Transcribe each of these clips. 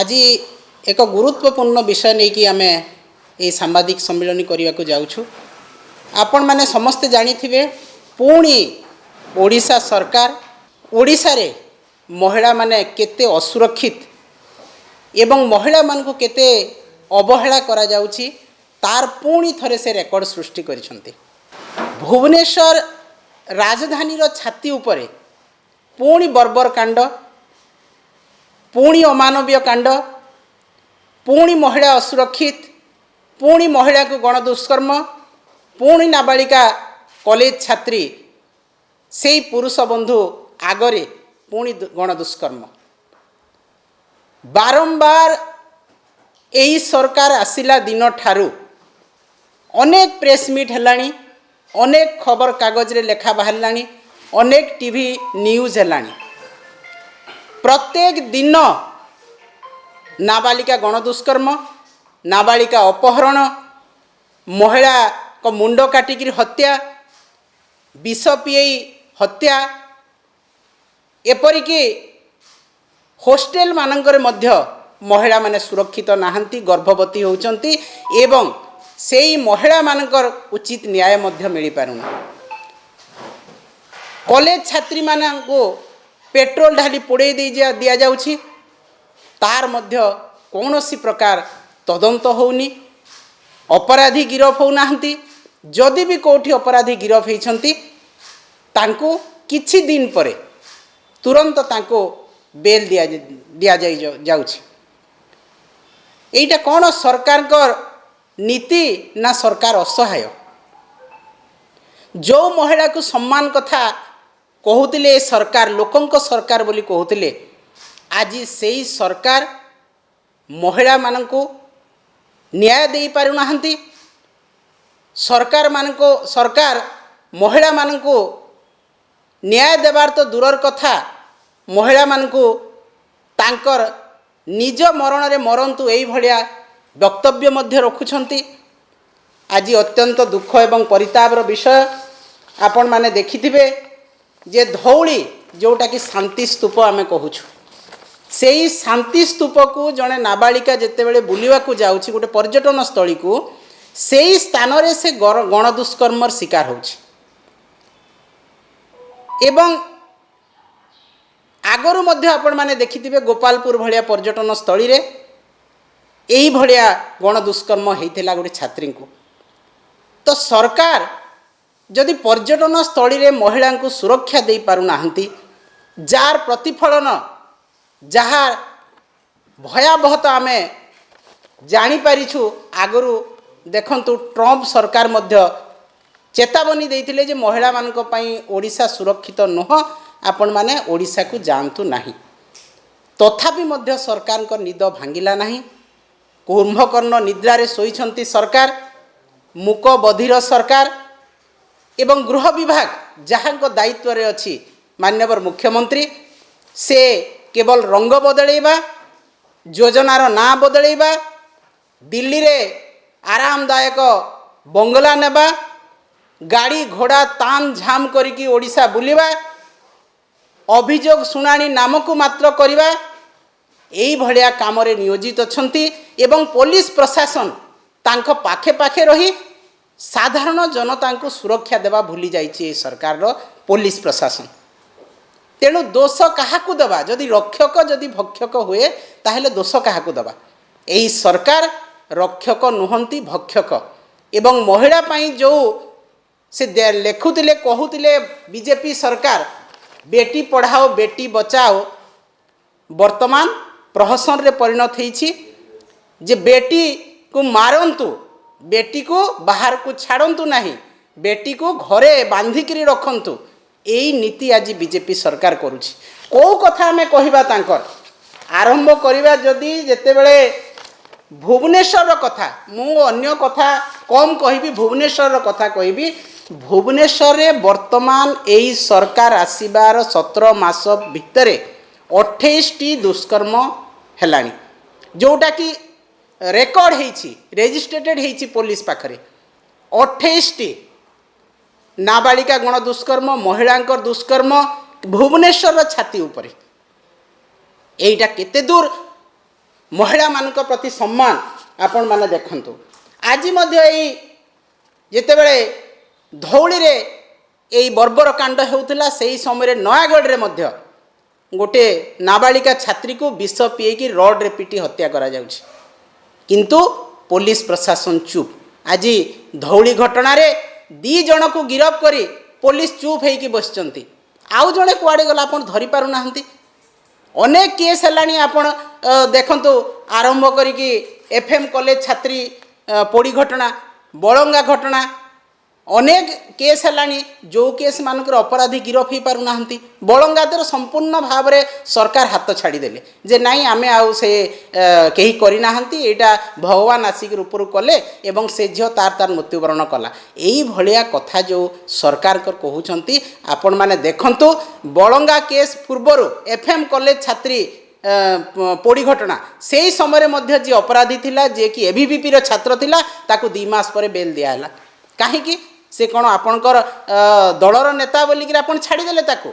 आज एक गुरुत्वपूर्ण विषय नहीं कि आम ये सांबादिक सम्मिलन करने को जाऊँ। आपण मैंने समस्ते जानी पुणी ओडिशा सरकार ओडिशा रे महिला माने केते असुरक्षित एवं महिला मान को केते अवहेला करा जाउची तार पुणी थरे से रेकर्ड सृष्टि करिसंती। भुवनेश्वर राजधानी रो छाती उपरे पुणी बर्बर कांड, पुणी अमानवीय कांड, पुणी महिला असुरक्षित, पुणी महिला को गण दुष्कर्म, पुणी नाबालिका कॉलेज छात्री से पुरुष बंधु आगरे पुणी गण दुष्कर्म। बारंबार यही सरकार आसिला दिन ठारू अनेक प्रेस मीट हेलानी, अनेक खबर कागज रे लेखा बाहरलानी, अनेक टीवी न्यूज हेलानी। प्रत्येक दिन नाबालिका गण दुष्कर्म, नाबालिका अपहरण, महिला को मुंड काटिकी हत्या, विष पीई हत्या, एपरिकी होस्टेल मानकर मध्य महिला माने सुरक्षित नाहंती, गर्भवती होउचंती एवं सेई महिला मानकर उचित न्याय मध्य मिली पारुना। कॉलेज छात्री मानको पेट्रोल ढाली पोड़े दिया जाउछि, तार मध्य कौनसी प्रकार तदंत होउनी, अपराधी गिरफ होउनाहंती। जदि भी कोठी अपराधी गिरफ होइछंती तांको किछि दिन परे तुरंत तांको बेल दिया जाउछि। एइटा कौन सरकार को नीति ना सरकार असहाय? जो महिला को सम्मान कथा कहूतिले सरकार लोकंक सरकार बोली कहूतिले, आज सेई सरकार महिला मानको न्याय दे पारु नाहंती। सरकार महिला मानको न्याय देवार तो दूरर कथा, महिला मानको तांकर निज मरण रे मरंतु एई भलिया वक्तव्य मध्य रखुछंती। आज अत्यंत दुख एवं परितापर विषय आपण माने देखिथिबे जे धौली जोटा कि शांति स्तूप आमे कहूछु, सेई शांति स्तूप को जने नाबालिका जेते बेले बुलिवा को जाउछि गोटे पर्यटन स्थली को, सेई स्थान रे से गण दुष्कर्मर शिकार होछि। एवं आगरु मध्य आपण माने देखिथिबे गोपालपुर भलिया पर्यटन स्थली रे एही भलिया गण दुष्कर्म हेइथिला गोटे छात्री को। तो सरकार जदि पर्यटन स्थली रे महिला को सुरक्षा दे पारु नाहंती, जार प्रतिफलन जहा भयावहता आमे जानी पारिछु। आगरु देखंतु ट्रम्प सरकार मध्य चेतावनी देइथिले जे महिला मानक पई ओडिशा सुरक्षित नुह, आपण माने ओडिशा को जानतु नाही। तथापि मध्य सरकार को निद भांगिला नाही। कुंभकर्ण निद्रा रे सोईछंती सरकार, मुक बधिर सरकार एवं गृह विभाग जहाँ को दायित्व रे अछि माननीय मुख्यमंत्री, से केवल रंग बदलैबा, योजनार ना बदलैबा, दिल्ली रे आरामदायक बंगला नेबा, गाड़ी घोड़ा ताम झाम करिकी ओडिशा बुलिबा, अभियोग शुणाणी नामक मात्र करिबा, एई भलिया काम रे नियोजित अछंती। एवं पुलिस प्रशासन तांको पाखे पाखे रही साधारण जनता को सुरक्षा देवा भूली जाइए सरकार रो पुलिस प्रशासन। तेणु दोष काहाकू दबा? जदि रक्षक जदि भक्षक हुए ताहेले दोष काहाकू दबा? एई सरकार रक्षक नुहंती, भक्षक। एवं महिला पाई जो से लेखुतिले कहूतिले बीजेपी सरकार बेटी पढ़ाओ बेटी बचाओ, वर्तमान प्रहसन रे परिणत होईछि जे बेटी को मारंतु, बेटी को बाहर को छाड़ंतु नहीं, बेटी को घरे बांधिकी रखंतु। यही नीति आज बीजेपी सरकार करुछि। को कथा हमें कहबा तांकर आरंभ करिबा जदि जेते बेले भुवनेश्वर कथा, मु अन्य कथा कम कहबी, भुवनेश्वर कथा कहबी। भुवनेश्वर रे वर्तमान यही सरकार आसीबार 17 मास भितरे 28 टी दुष्कर्म हेलानी, जोटा कि रेकर्ड हेछि, रेजिस्ट्रेटेड हेछि पुलिस पाखरे। 28 टी नाबालिका गण दुष्कर्म, महिलांकर दुष्कर्म भुवनेश्वर छाती उपरे। एटा केते दूर महिला मानक प्रति सम्मान आपण माने देखंतु आज जितेबले धौली रे यही बर्बर कांड होउतिला सेही समय नयागढ़ रे मध्य गोटे नाबालिका छात्री को विष पीएकी रड रे पिटी हत्या करा जाउछि किंतु पुलिस प्रशासन चुप। आज धौली घटना रे 2 जन को गिरफ करी पुलिस चुप होइकी बसचंती आउ जड़े कुआड़े गला आपण धरि पारु नाहंती। अनेक केस हेलानी आपण देखंतु आरंभ करिकी एफएम कॉलेज छात्री पोड़ी घटना बलंगा घटना अनेक केस हेलानी जो केस मानकर अपराधी गिरफ हो पारु नाहंती। बलंगा तर संपूर्ण भाव में सरकार हाथ छाड़ीदेले जे नाई आमे आउ से कहीं करी नाहंती एटा भगवान आसिक ऊपर कले एवं से झील तार तार मृत्युवरण कला यही भलिया कथा जो सरकार कर कहउछंती आपण माने देखंतु बलंगा केस पूर्वरु एफएम कॉलेज छात्री पोड़ी घटना से ही समय मध्य जी अपराधी थिला जे कि एबीवीपी रो छात्र थिला ताकू 2 मास पर बेल दिया हला काहेकि से कौन आपणकर दलर नेता बोलिक आप छाड़ीदे ताकू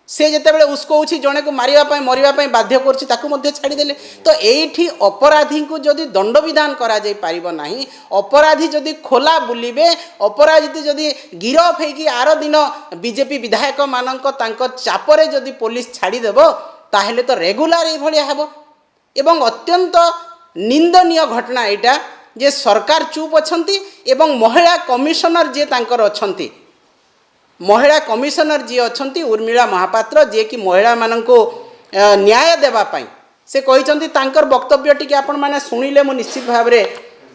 से जितेबाला उसको जड़े को मारिबा मरिबा बाध्य कर छाड़ीदे। तो ये अपराधी को जदि दंड विधान करा जाई पारिबो नाही अपराधी जदि खोला बुलिबे अपराधी जदि गिरफ होगी आर दिन बीजेपी विधायक मानक तांको चापरे जदि पुलिस छाड़ीदेव ताहेले तो रेगुलार ये भलिया हेबो एवं अत्यंत निंदनीय घटना एटा जे सरकार चुप अछंती एवं महिला कमिशनर जे तांकर अछंती महिला कमिशनर जी अछंती उर्मिला महापात्र जे कि महिला माननको न्याय देबा पई से कहिसंती तांकर वक्तव्य टिके आपण माने सुनिले मु निश्चित भाव रे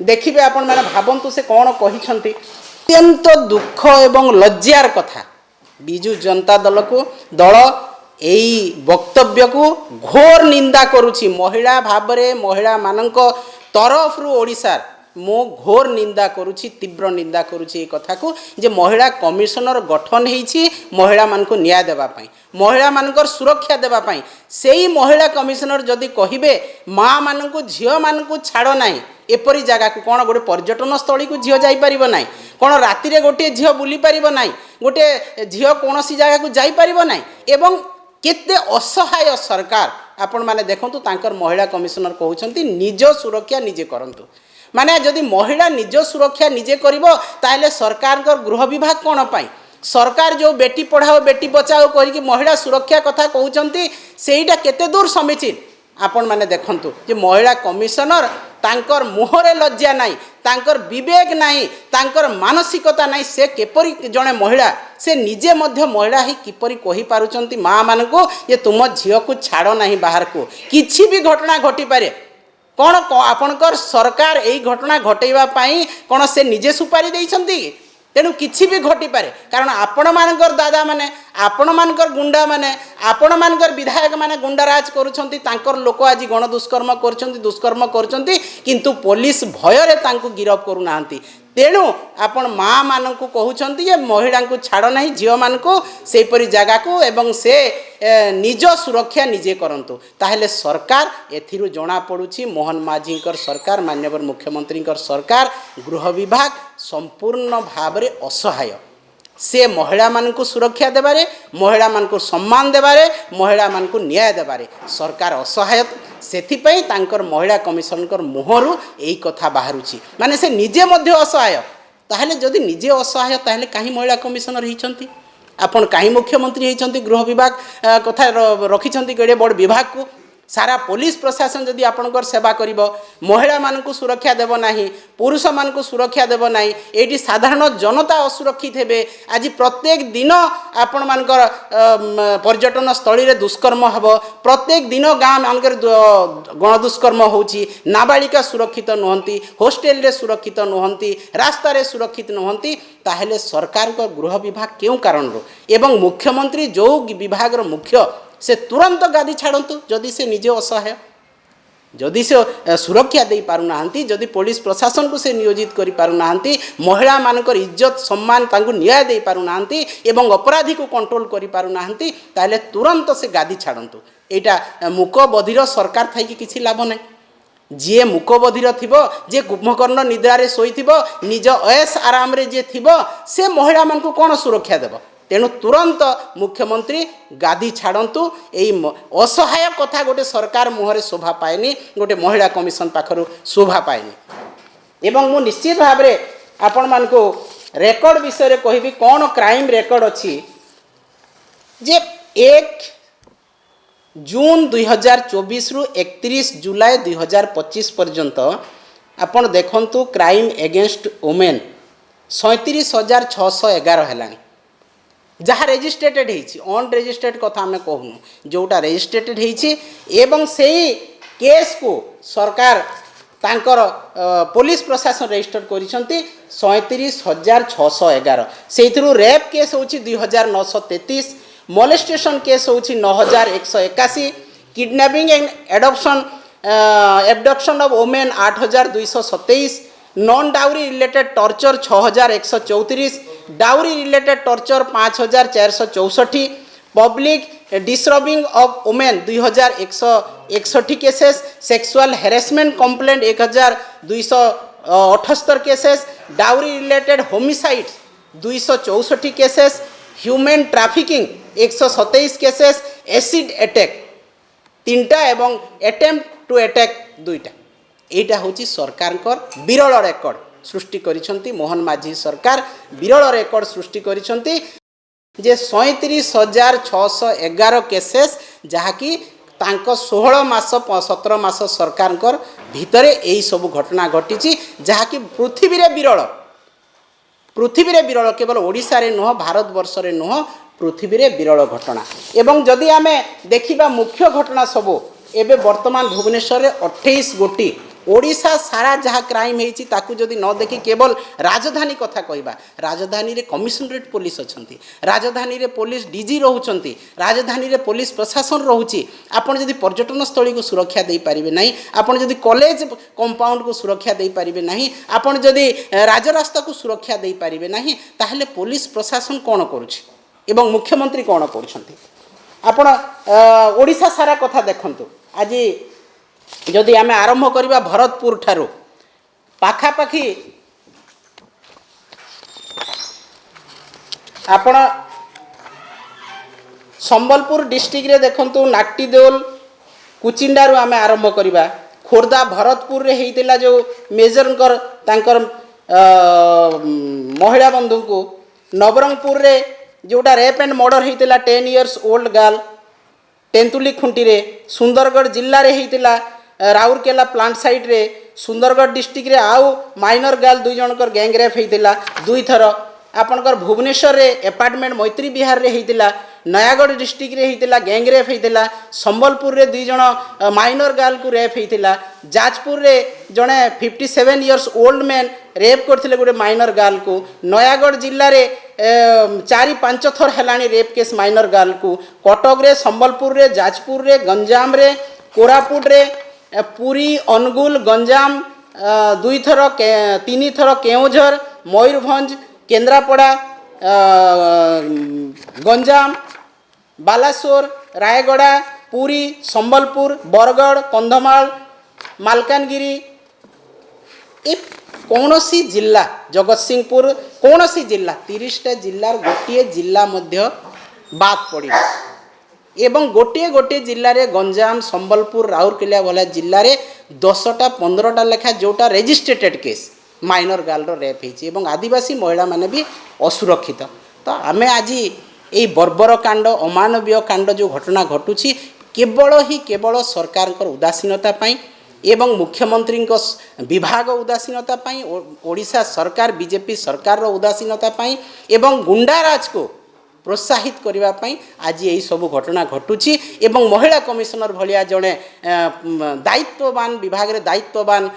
देखिबे आपण माने भाबंतु से कोन कहिसंती। अत्यंत दुख एवं लज्जार कथा बिजु जनता दल को दल एई वक्तव्य को घोर निंदा करुछि महिला भाव रे महिला मानक तरफ रु ओडिशार मो घोर निंदा करुछि तीव्र निंदा करुछि कथा को जे महिला कमिशनर गठन होईछि महिला मान को न्याय देबा पई महिला मानकर सुरक्षा देबा पई सेही महिला कमिशनर जदि कहिबे माँ मान को झियो मान को छाड़ नाही एपरी जगह को कौन गोटे पर्यटन स्थली को झियो जाई परिबो नाही कौन राति रे गोटे झियो बुली परिबो नाही गोटे झियो कोनोसी जगह को जाई परिबो नाही एवं केते असहाय सरकार आपण माने देखंतु तांकर महिला कमिशनर कहउछंती निज सुरक्षा निजे करंतु माने जदि महिला निज सुरक्षा निजे करिवो ताले सरकार कर गृह विभाग कोन पाई सरकार जो बेटी पढ़ाओ बेटी बचाओ करिकि महिला सुरक्षा कथा कहउछंती सेईटा केते दूर समीचीन आपण माने देखंतु जे महिला कमिशनर तांकर मुहरे लज्जा नाही तांकर विवेक नाही तांकर मानसिकता नाही से केपरी जणे महिला से निजे मध्य महिला ही किपरि कहि पारुचंती माँ मानको ये तुम झियो को छाड़ नाही बाहर को किछि भी घटना घटी पारे कौन आपणकर सरकार यही घटना घटेबा पाई कौन से निजे सुपारी देइछंती तेणु किछि भी घटी पारे कारण आपण मानकर दादा माने आपण मानकर गुंडा माने आपण मानकर विधायक माने गुंडाराज करूछंती तांकर लोक आज गण दुष्कर्म करछंती किंतु पुलिस भय रे तांको गिरफ करू नाहंती तेणु आपण माँ मानक कहउछंती जे महिला को छाड़ नाही झियो मानको सेपरी जगह को एवं से निज सुरक्षा निजे करंतु ताहेले सरकार एथिरु जणा पडुछि मोहन माझीकर सरकार माननीय मुख्यमंत्री सरकार गृह विभाग संपूर्ण भाव रे असहाय से महिला मान को सुरक्षा देबारे महिला मान को सम्मान देबारे महिला मान को न्याय देबारे सरकार असहाय सेथिपई तांकर महिला कमिशनर मुहरु एई कथा बाहरुछि माने से निजे मध्य असहाय ताहेले जदि निजे असहाय ताहेले काहे महिला कमिशनर हिचंती आपण काहे मुख्यमंत्री हिचंती गृह विभाग कथा रखिचंती गडे बड़ विभाग को सारा पुलिस प्रशासन जदि आपणकर सेवा करिवो महिला मानकु सुरक्षा देव नाही पुरुष मानकु सुरक्षा देव नाही एटी साधारण जनता असुरक्षित हेबे आज प्रत्येक दिन आपण मानकर पर्यटन स्थली रे दुष्कर्म हबो प्रत्येक दिन गाँ मानकर गण दुष्कर्म होउची नाबालिका सुरक्षित नहंती हॉस्टेल रे सुरक्षित नहंती रास्ता रे सुरक्षित नहंती ताहेले सरकार को गृह विभाग क्यों कारण रो एवं मुख्यमंत्री जो विभाग रो मुख्य से तुरंत गादी छाड़तु जदि से निजे असहाय जदि से सुरक्षा दे पारु नाहंती जदि पुलिस प्रशासन को से नियोजित करि पारु नाहंती महिला मानकर इज्जत सम्मान तांको न्याय दे पारु नाहंती एवं अपराधी को कंट्रोल करि पारु नाहंती ताले तुरंत से गादी छाड़तु एटा मुक बधिर सरकार थाई कि किछि लाभ नै जी मुक बधिर थिबो जे कुंभकर्ण निद्रा रे सोई थिबो निज ऐश आराम रे जे थिबो से महिला मान को कोन सुरक्षा देबो तेणु तुरंत मुख्यमंत्री गादी छाड़तु यही असहाय कथा गोटे सरकार मुहर शोभा पाएनि गोटे महिला कमिशन पाखर शोभा पाएनि एवं मु निश्चित भाव में आपण मानकु रेकर्ड विषय कहबी कौन क्राइम रेकर्ड अच्छी जे 1 जून 2024 रु 31 जुलाई 2025 पर्यंत आपण देखंतु क्राइम एगेंस्ट वुमेन 37,611 है जहाँ रेजिस्ट्रेटेड होती अनरेजिस्ट्रेड कथा आम कहूँ जोटा रेजिस्ट्रेटेड होती एवं से केस को सरकार तांकर पुलिस प्रशासन रजिस्टर करिसेंती 37,611 से रेप केस होची 2,933 मोलेस्टेशन केस होची 9,181 kidnapping and abduction of women 8,227 non dowry related torture 6,134 dowry related torture 5,464 public disturbing of women 2,161 cases sexual harassment complaint 1,278 cases dowry related homicide 264 cases human trafficking 127 cases acid attack 3टा एवं attempt to attack 2टा एटा होची सरकार विरल record सृष्टि करिसंती मोहन माझी सरकार विरल record सृष्टि करिसंती जे 37,611 cases जहाँकि तांको 16 मास 17 मास सरकार भितरे यही सब घटना घटी जहाँकि पृथ्वी रे विरल केवल ओडिशा रे नुह भारत वर्ष रे नुह पृथ्वी रे विरल घटना एवं जदि आमे देखिबा मुख्य घटना सब एबे वर्तमान भुवनेश्वर रे 28 गोटी ओडिशा सारा जहाँ क्राइम होती ताकू जदि न देखी केवल राजधानी कथा कहबा राजधानी रे कमिशनरेट पुलिस अच्छी राजधानी रे पुलिस डीजी रोचंती राजधानी रे पुलिस प्रशासन रोची आपण जदि पर्यटन स्थली को सुरक्षा दे पारिबे नहीं आपण जदि कॉलेज कंपाउंड को सुरक्षा दे पारिबे नहीं आपण जदि राजरास्ता को सुरक्षा दे पारिबे नहीं ताहले पुलिस प्रशासन कौन करुछि एवं मुख्यमंत्री कौन करुछंती आपण ओडिशा सारा कथा देखंतु आज जदि आमे आरंभ करिबा भरतपुर ठारू पाखापाखी आपण संबलपुर डिस्ट्रिक्ट रे देखंतु नाक्टीदेउल कुचिंडारू आमे आरंभ करिबा खोर्धा भरतपुर रे हेइतिला जो मेजरकर तांकर महिला बंधु को नवरंगपुर रे जोटा रेप एंड मर्डर हेइतिला 10 years old girl Tentulikhunti रे सुंदरगढ़ जिल्ला रे हेइतिला राउरकेला प्लांट साइड रे सुंदरगढ़ डिस्ट्रिक्ट रे आउ माइनर गर्ल 2 जनकर गैंग रेप हेइतिला 2 थर आपनकर भुवनेश्वर रे अपार्टमेंट मैत्री विहार रे हेइतिला नयागढ़ डिस्ट्रिक्ट रे हेइतिला गैंग रेप हेइतिला संबलपुर रे 2 जन माइनर गर्ल को रेप हेइतिला जाजपुर रे जने 57 इयर्स ओल्ड मैन रेप करथिले गोटे माइनर गर्ल को नयागढ़ जिल्ला रे 4-5 थर हेलानी रेप केस माइनर गर्ल को कटक रे संबलपुर रे जाजपुर रे गंजाम रे कोरापुट रे पुरी अनुगुल गंजाम 2 थर 3 थर केउझर मयूरभंज केन्द्रापड़ा गंजाम बालासोर रायगड़ा पुरी संबलपुर बरगढ़ कंधमाल मालकानगिरी ए कौनसी जिला जगतसिंहपुर कौनसी जिला 30टा जिल्लार गोटे जिला मध्य बात पड़ी एवं गोटे जिले में गंजाम संबलपुर राउरकेला वाला जिले में 10टा 15टा लेखा जोटा रेजिस्ट्रेटेड केस माइनर गर्ल रेप हो आदिवासी महिला माने भी असुरक्षित तो आम आज ये बर्बर कांड अमानवीय कांड जो घटना घटुची केवल सरकार उदासीनता एवं मुख्यमंत्री विभाग उदासीनता ओडिशा सरकार बीजेपी सरकार उदासीनता एवं गुंडाराज को प्रोत्साहित करने आज यही सब घटना घटुची एवं महिला कमिशनर भाया जड़े दायित्ववान विभाग रे दायित्ववान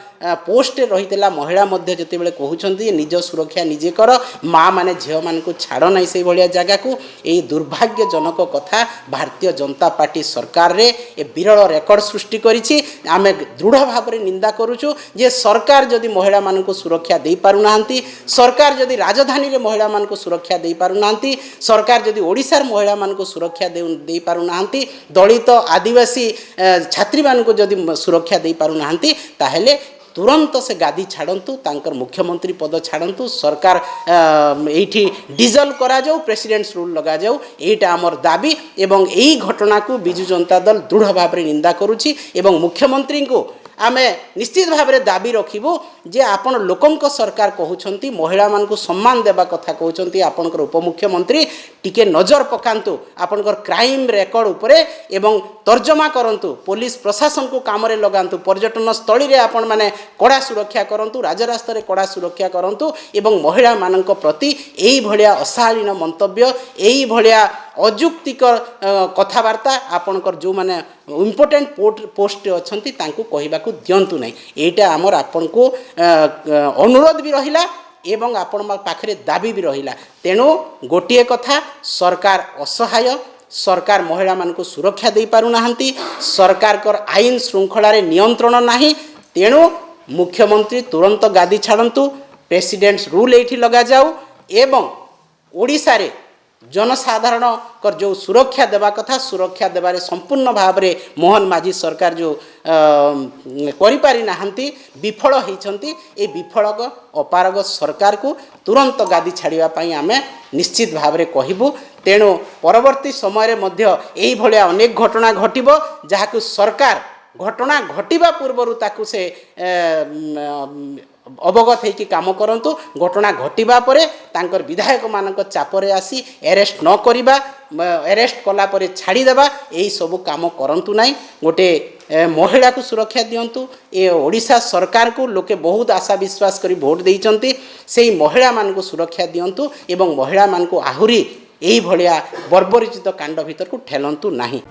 पोस्ट रही महिला जिते कहते निज सुरक्षा निजे कर माँ माने झील मान छाड़ ना से भाया जगह को यही दुर्भाग्यजनक कथा भारतीय जनता पार्टी सरकार रे ए विरल रेकर्ड सृष्टि करिछि आमे दृढ़ भाव में निंदा करुचु जे सरकार जदि महिला मान सुरक्षा दे पारुना सरकार जदि राजधानी रे महिला मान सुरक्षा दे पारुना सरकार जदि ओडिशार महिला मान सुरक्षा दे पारुना दलित आदिवासी छात्री मान जदि सुरक्षा दे पारुना ताहेले तुरंत से गादी छाड़तु तांकर मुख्यमंत्री पद छाड़तु सरकार एठी डिजल्व करा जाऊ प्रेसिडेंट्स रूल लगा जाऊ एटा आमर दाबी एवं यही घटना को बिजु जनता दल दृढ़ भाव में निंदा करुछि एवं मुख्यमंत्री को आमे निश्चित भाव में दाबी रखिबु जे आपण लोकंक सरकार कहउछंती महिला मान को सम्मान देबा कथा कहउछंती आपनकर उपमुख्यमंत्री टिके नजर पकांतु आपनकर क्राइम रेकर्ड उपरे एवं तर्जमा करंतु पुलिस प्रशासन को काम रे लगांतु पर्यटन स्थली रे आपण माने कड़ा सुरक्षा करंतु राजरास्ता रे कड़ा सुरक्षा करंतु एवं महिला मानक प्रति एई भलिया अशालीन मंतव्य एई भलिया अजुक्तिक कथावार्ता आपनकर जो माने इम्पोर्टेंट पोस्ट अच्छी कहवाक दिंतु ना यहाँ आमर आपण को अनुरोध भी रहिला एवं आपण पाखरे दाबी भी रहिला तेणु गोटे कथा सरकार असहाय सरकार महिला मान को सुरक्षा दे पारुनाहांती सरकार कर आईन श्रृंखला रे नियंत्रण नाही तेणु मुख्यमंत्री तुरंत गादी छाड़तु प्रेसिडेंट्स रूल एठी लगा जाऊ एवं ओडिशा रे जनसाधारण कर जो सुरक्षा देवा कथा सुरक्षा देवारे संपूर्ण भाव में मोहन माझी सरकार जो करिपारि नाहंती विफल होइछंती ए विफलक अपारग सरकार को तुरंत गादी छाड़िबा पई आमे निश्चित भाव में कहबू तेणु परवर्ती समय मध्य एई भलिया अनेक घटना घटिबो जहाकु सरकार घटना घटिबा पूर्वरु ताकु से अवगत होइकि काम करंतु घटना घटिबा परे तांकर विधायक मानक चापरे आसी अरेस्ट न करिबा अरेस्ट कला परे छाड़ी देबा एई सब काम करंतु नाही गोटे महिला को सुरक्षा दियंतु ए ओडिशा सरकार को लोके बहुत आशा विश्वास करी भोट देइचंती सेई महिला मान को सुरक्षा दियंतु एवं महिला मान को आहुरी एई भलिया बर्बरिचित कांड भीतर को ठेलंतु नाही।